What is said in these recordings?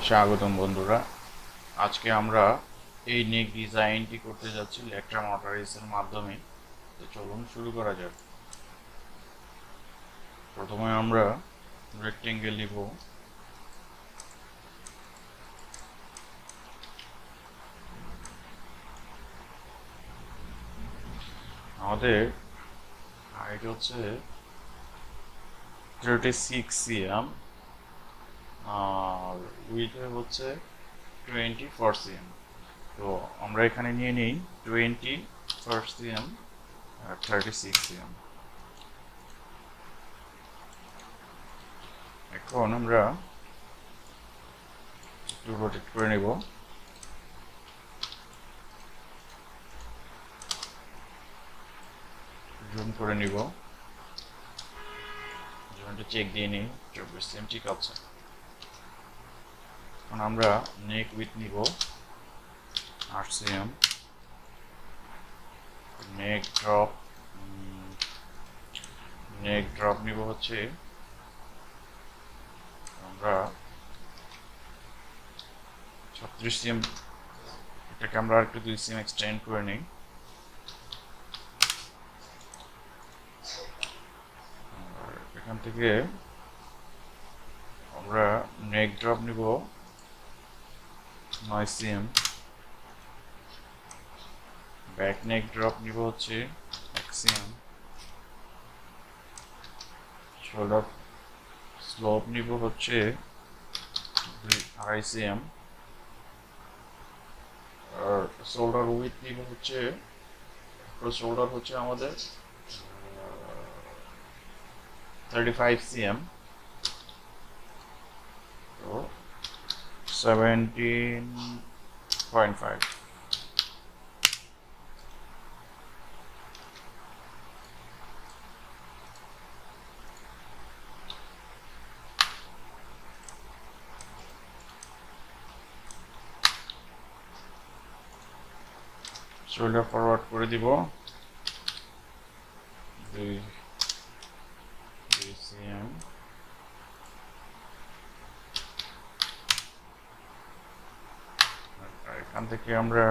স্বাগতম বন্ধুরা। আজকে আমরা এই নেক ডিজাইনটি করতে যাচ্ছি ল্যাকটা মোটরসের মাধ্যমে। তো চলুন শুরু করা যাক। প্রথমে আমরা রেক্টেঙ্গেল নিব। আমাদের হাইট হচ্ছে 36 cm আর উইথ হচ্ছে 24 cm। তো আমরা এখানে নিয়ে নিই 24 cm আর 36 cm। এখন আমরা একটু রোটেট করে নেব। জুম করে নিব, জয়েন্টে চেক দিয়ে নিই 24 cm ঠিক আছে। এখন আমরা নেক উইথ নিব 8 cm। নেক ড্রপ নিব হচ্ছে আমরা 36 cm। এটাকে আমরা আর একটু 2 cm এক্সটেন্ড করে নিই। আর এখান থেকে আমরা নেক ড্রপ নিব 9 cm। ব্যাক নেক ড্রপ নিব হচ্ছে 1 cm। শোল্ডার স্লোপ নিব হচ্ছে 2.5 cm। আর শোল্ডার উইথ নিব হচ্ছে, শোল্ডার হচ্ছে আমাদের 35 cm। তো 17.5। শোল্ডার ফরওয়ার্ড করে দিব 2 cm। এখান থেকে আমরা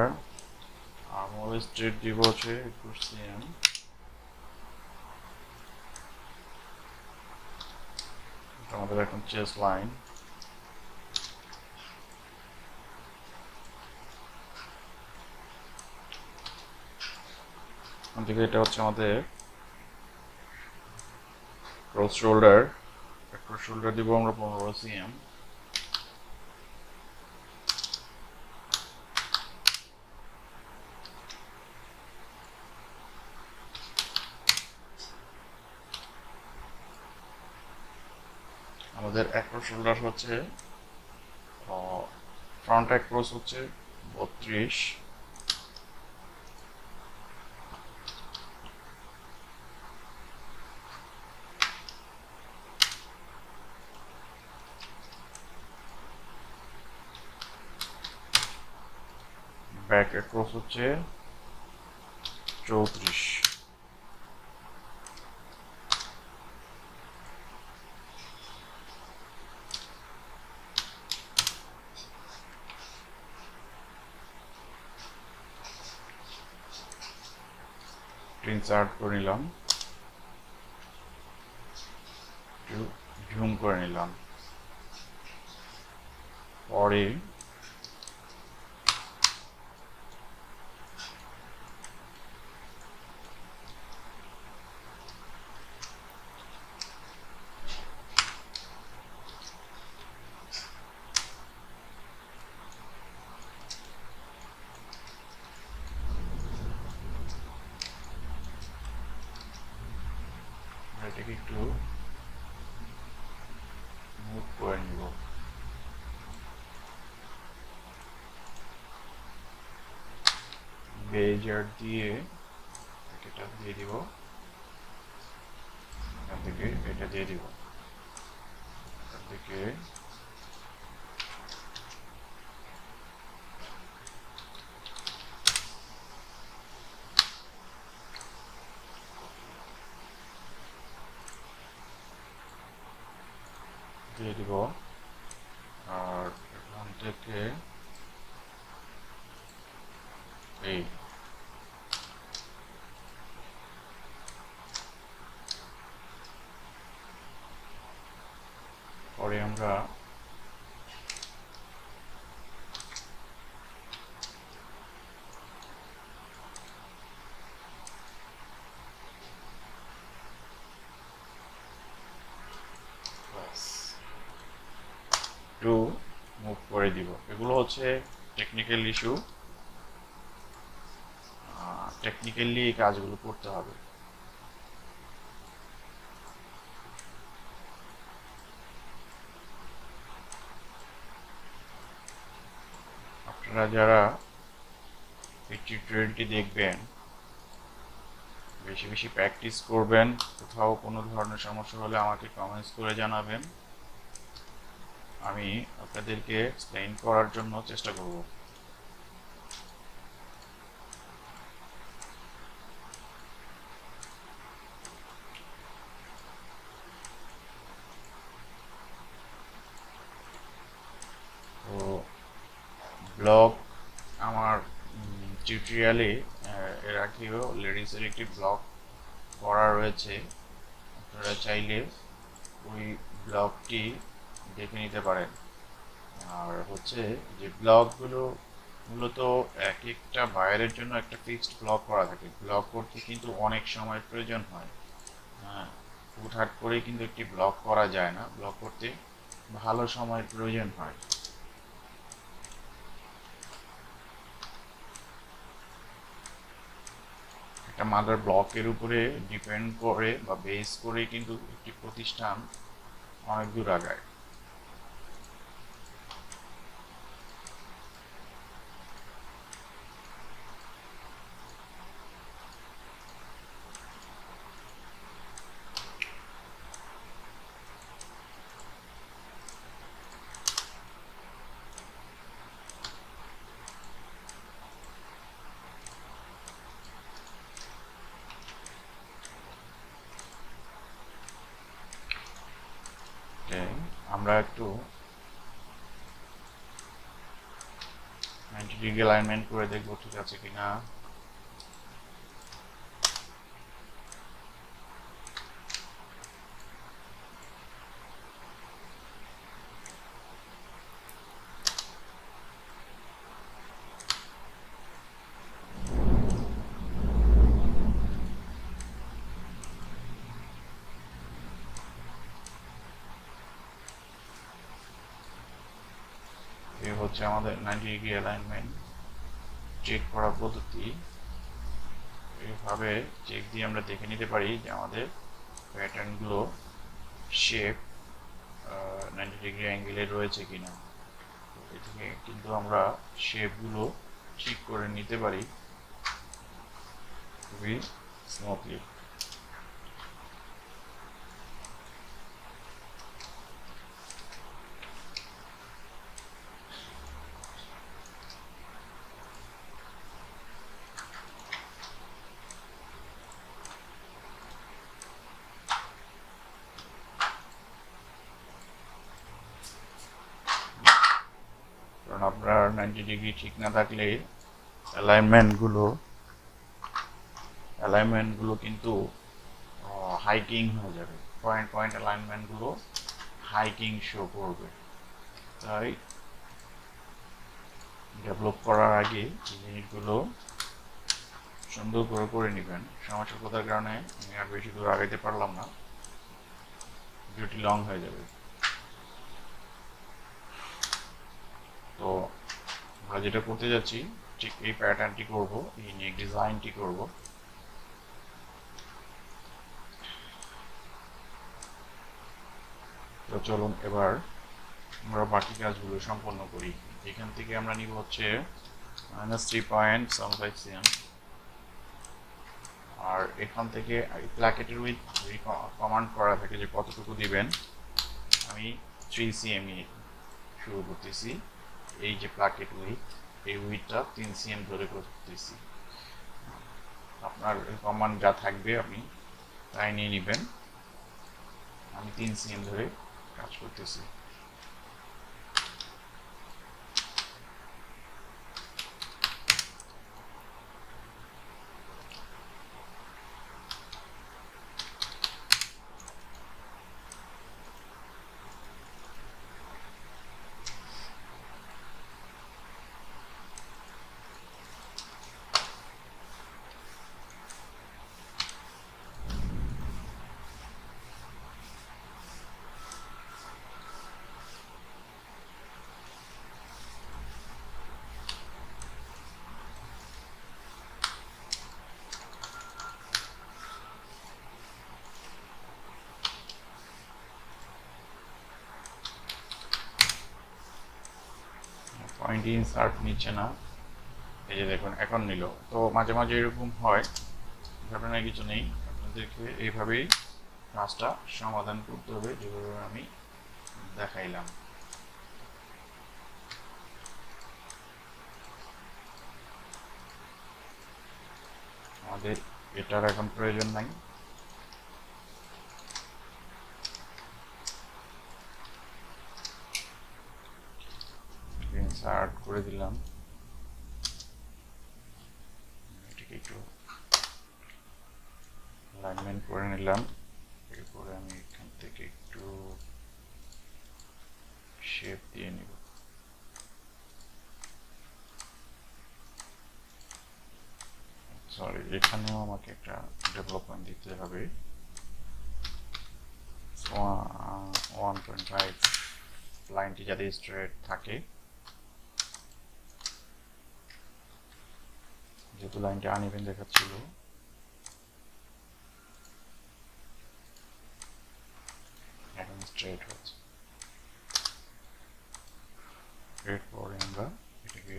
আর্মহোল স্ট্রেট দিব হচ্ছে 21 cm। আমাদের এখন চেস্ট লাইন। এখান থেকে এটা হচ্ছে আমাদের ক্রস শোল্ডার। ক্রস শোল্ডার দিব আমরা 15 cm। আমাদের অ্যাক্রস শোল্ডার হচ্ছে ফ্রন্ট অ্যাক্রস হচ্ছে 32। ব্যাক অ্যাক্রস হচ্ছে 34। ইনসার্ট করে নিলাম, একটু জুম করে নিলাম। পরে এটাকে একটু মুভ করে নিব। বেজার দিয়ে এটা দিয়ে দিব, এখান থেকে এটা দিয়ে দিব, এখান থেকে দিয়ে দিব। আর এখন এটাকে এই পরে আমরা টু মুভ করে দিব। এগুলো হচ্ছে টেকনিক্যাল ইস্যু, টেকনিক্যালি এই কাজগুলো করতে হবে। আপনারা যারা এই টিউটোরিয়ালটি দেখবেন বেশি বেশি প্র্যাকটিস করবেন। কোথাও কোনো ধরনের সমস্যা হলে আমাকে কমেন্টস করে জানাবেন, আমি আপনাদেরকে এক্সপ্লেইন করার জন্য চেষ্টা করব। তো ব্লগ আমার টিউটোরিয়ালে এর আগেও লেডিসের একটি ব্লগ করা রয়েছে, আপনারা চাইলে ওই ব্লগটি দেখে নিতে পারেন। আর হচ্ছে যে ব্লগগুলো মূলত এক একটা বায়ারের জন্য একটা ফিক্সড ব্লগ করা থাকে। ব্লগ করতে কিন্তু অনেক সময় প্রয়োজন হয়, হ্যাঁ, হুটহাট করে কিন্তু একটি ব্লগ করা যায় না। ব্লগ করতে ভালো সময়ের প্রয়োজন হয়। একটা মাদার ব্লকের উপরে ডিপেন্ড করে বা বেস করে কিন্তু একটি প্রতিষ্ঠান অনেক দূর আগায়। আমরা একটু 90 ডিগ্রি অ্যালাইনমেন্ট করে দেখবো ঠিক আছে কিনা। এই হচ্ছে আমাদের 90 ডিগ্রি অ্যালাইনমেন্ট চেক করার পদ্ধতি। এইভাবে চেক দিয়ে আমরা দেখে নিতে পারি যে আমাদের প্যাটার্নগুলো শেপ 90 ডিগ্রি অ্যাঙ্গেলে রয়েছে কিনা। এদিকে কিন্তু আমরা শেপগুলো ঠিক করে নিতে পারি খুবই স্মুথলি। কারণ আপনার 90 ডিগ্রি ঠিক না থাকলে অ্যালাইনমেন্টগুলো কিন্তু হাইকিং হয়ে যাবে। পয়েন্ট পয়েন্ট অ্যালাইনমেন্টগুলো হাইকিং শো করবে। তাই ডেভেলপ করার আগে এই জিনিসগুলো সুন্দর করে করে নেবেন। সমস্যার কারণে আমি আর বেশি দূর আগাইতে পারলাম না, ভিডিওটি লং হয়ে যাবে। তো আমরা যেটা করতে যাচ্ছি ঠিক এই প্যাটার্নটি করব, এই নেক ডিজাইনটি করব। তো চলুন এবার আমরা বাকি কাজগুলো সম্পন্ন করি। এখান থেকে আমরা নিব হচ্ছে -3.75 cm, আর এখান থেকে প্ল্যাকেটের উইথ কমান্ড করা থাকে যে কতটুকু দিবেন। আমি 3 cm শুরু করতেছি। এই যে প্ল্যাকেট উইথ, এই উইথটা 3 cm ধরে করতেছি। আপনার কমান্ড যা থাকবে আপনি তাই নিয়ে নেবেন। আমি 3 cm ধরে কাজ করতেছি। পয়েন্ট ইনসার্ট নিচ্ছে না, এই যে দেখুন এখন নিল। তো মাঝে মাঝে এরকম হয়, ঘটনায় কিছু নেই, আপনাদেরকে এইভাবেই কাজটা সমাধান করতে হবে যেভাবে আমি দেখাইলাম। আমাদের এটার এখন প্রয়োজন নাই। ইনসার্ট করে দিলাম, এটাকে একটু অ্যালাইনমেন্ট করে নিলাম। এরপরে আমি এখান থেকে একটু শেপ দিয়ে নিব। সরি, এখানেও আমাকে একটা ডেভেলপমেন্ট দিতে হবে। 1.5 লাইনটি যাতে স্ট্রেট থাকে, যেহেতু লাইনটা আনইভেন দেখাচ্ছিল। এখন স্ট্রেট হচ্ছে। এরপরে আমরা এটাকে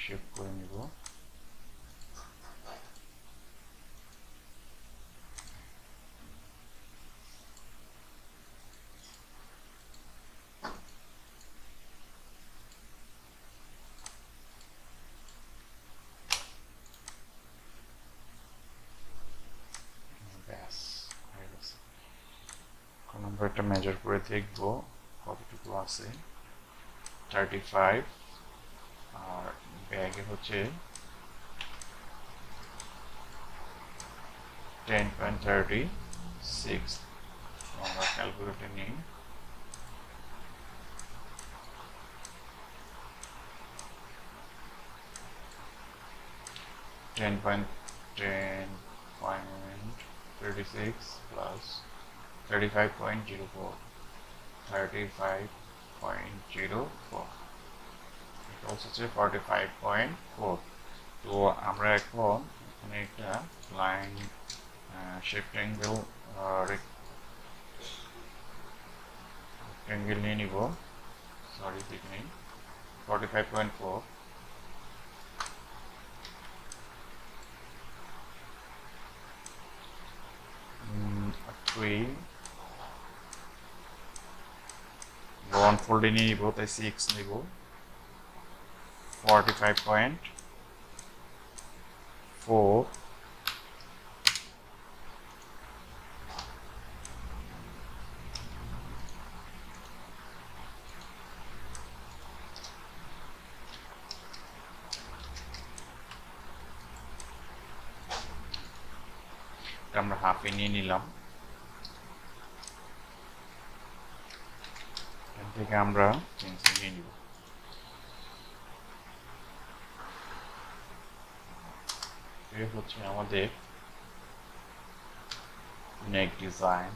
শেপ করে নিব। ব্যাস, হয়ে গেছে। এখন আমরা একটা মেজার করে দেখব কতটুকু আছে। 35, আর ব্যাগে হচ্ছে 10.36। আমরা ক্যালকুলেটর নিই। টেন পয়েন্ট 36 প্লাস 35.04, 35.04, এটা হচ্ছে 45.4। তো আমরা এখন এখানে একটা লাইন শিফট অ্যাঙ্গেল নিয়ে নিব। সরি, ঠিক নেই। 45.4, ওয়ান ফোল্ডে নিয়ে নিব, তাই 6 নিব। 45.4 আমরা হাফে নিয়ে নিলাম। এখান থেকে আমরা পেন্সিল নিয়ে নিব। এই হচ্ছে আমাদের নেক ডিজাইন।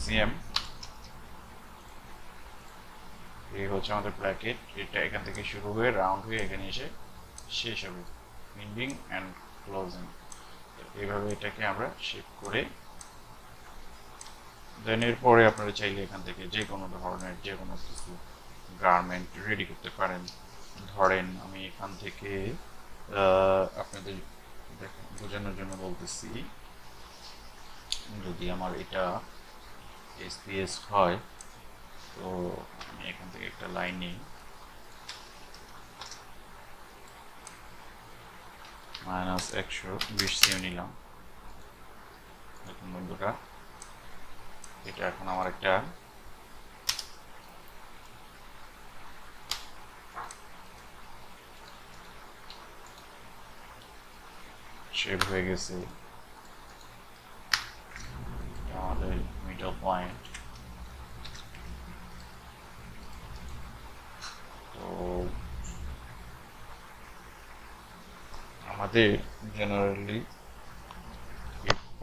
সিএম, এই হচ্ছে আমাদের ব্র্যাকেট। এটা এখান থেকে শুরু হয়ে রাউন্ড হয়ে এখানে এসে শেষ হবে, উইন্ডিং অ্যান্ড ক্লোজিং। এইভাবে এটাকে আমরা শেপ করে দেন এরপরে আপনারা চাইলে এখান থেকে যে কোনো ধরনের যে কোনো কিছু গার্মেন্ট রেডি করতে পারেন। ধরেন আমি এখান থেকে আপনাদের বোঝানোর জন্য বলতেছি, যদি আমার এটা এসপিএস হয় তো আমি এখান থেকে একটা লাইন নিই, -120 সিএম নিলাম। দেখুন বন্ধুরা, এটা এখন আমার একটা শেপ হয়ে গেছে। আমাদের মিডল পয়েন্ট। তো আমাদের জেনারেলি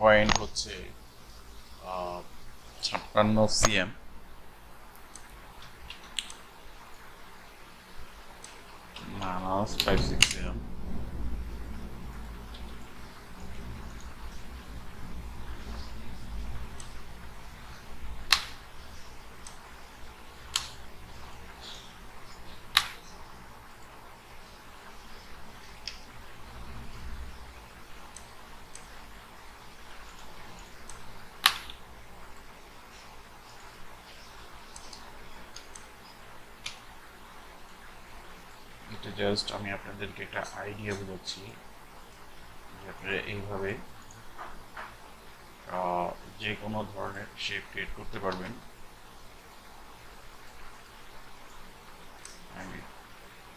পয়েন্ট হচ্ছে 56 সিএম। -56 সিএম। এটা জাস্ট আমি আপনাদেরকে একটা আইডিয়া বোঝাচ্ছি যে আপনারা এইভাবে যে কোনো ধরনের শেপ ক্রিয়েট করতে পারবেন।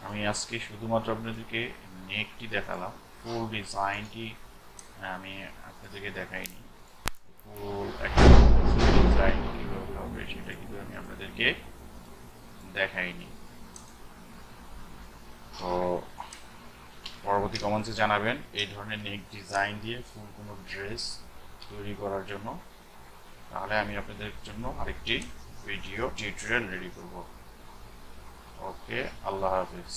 আমি আজকে শুধুমাত্র আপনাদেরকে নেকটি দেখালাম, ফুল ডিজাইনটি আমি আপনাদেরকে দেখাইনি। ফুল একটা ডিজাইন কীভাবে হবে সেটা কিন্তু আমি আপনাদেরকে দেখাইনি। তো পরবর্তী কমেন্টসে জানাবেন এই ধরনের নেক ডিজাইন দিয়ে ফুল কোনো ড্রেস তৈরি করার জন্য, তাহলে আমি আপনাদের জন্য আরেকটি ভিডিও টিউটোরিয়াল রেডি করব। ওকে, আল্লাহ হাফিজ।